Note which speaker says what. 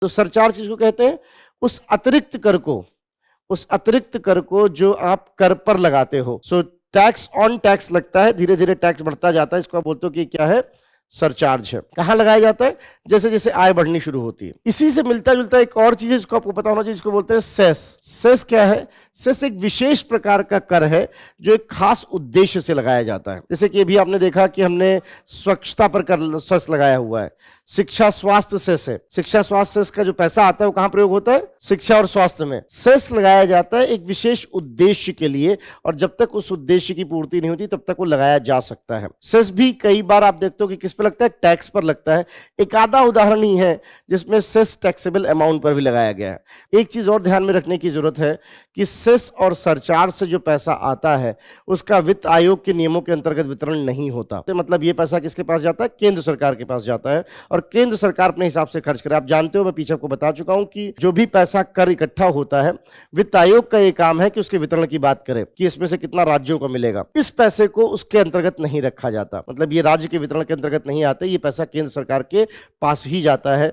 Speaker 1: तो सरचार्ज किसको कहते हैं? उस अतिरिक्त कर को जो आप कर पर लगाते हो। सो टैक्स ऑन टैक्स लगता है, धीरे धीरे टैक्स बढ़ता जाता है, इसको आप बोलते हो कि क्या है? सरचार्ज है। कहां लगाया जाता है? जैसे जैसे आय बढ़नी शुरू होती है। इसी से मिलता जुलता एक और चीज है जिसको आपको पता होना चाहिए, जिसको बोलते हैं सेस। सेस क्या है? सेस एक विशेष प्रकार का कर है जो एक खास उद्देश्य से लगाया जाता है। जैसे कि अभी आपने देखा कि हमने स्वच्छता पर कर सेस लगाया हुआ है। शिक्षा स्वास्थ्य सेस है। शिक्षा स्वास्थ्य सेस का जो पैसा आता है वो कहां प्रयोग होता है? शिक्षा और स्वास्थ्य में। सेस लगाया जाता है एक विशेष उद्देश्य के लिए, और जब तक उस उद्देश्य की पूर्ति नहीं होती तब तक वो लगाया जा सकता है। सेस भी कई बार आप देखते हो कि किस पर लगता है? टैक्स पर लगता है। एक आधा उदाहरण ही है जिसमें सेस टैक्सेबल अमाउंट पर भी लगाया गया है। एक चीज और ध्यान में रखने की जरूरत है कि सेस और सरचार्ज से जो पैसा आता है उसका वित्त आयोग के नियमों के अंतर्गत वितरण नहीं होता। तो मतलब ये पैसा किसके पास जाता है? केंद्र सरकार के पास जाता है, और केंद्र सरकार अपने हिसाब से खर्च करे। आप जानते हो, मैं पीछे आपको बता चुका हूं कि जो भी पैसा कर इकट्ठा होता है, वित्त आयोग का ये काम है कि उसके वितरण की बात करे कि इसमें से कितना राज्यों को मिलेगा। इस पैसे को उसके अंतर्गत नहीं रखा जाता, मतलब ये राज्य के वितरण के अंतर्गत नहीं आते, ये पैसा केंद्र सरकार के पास ही जाता है।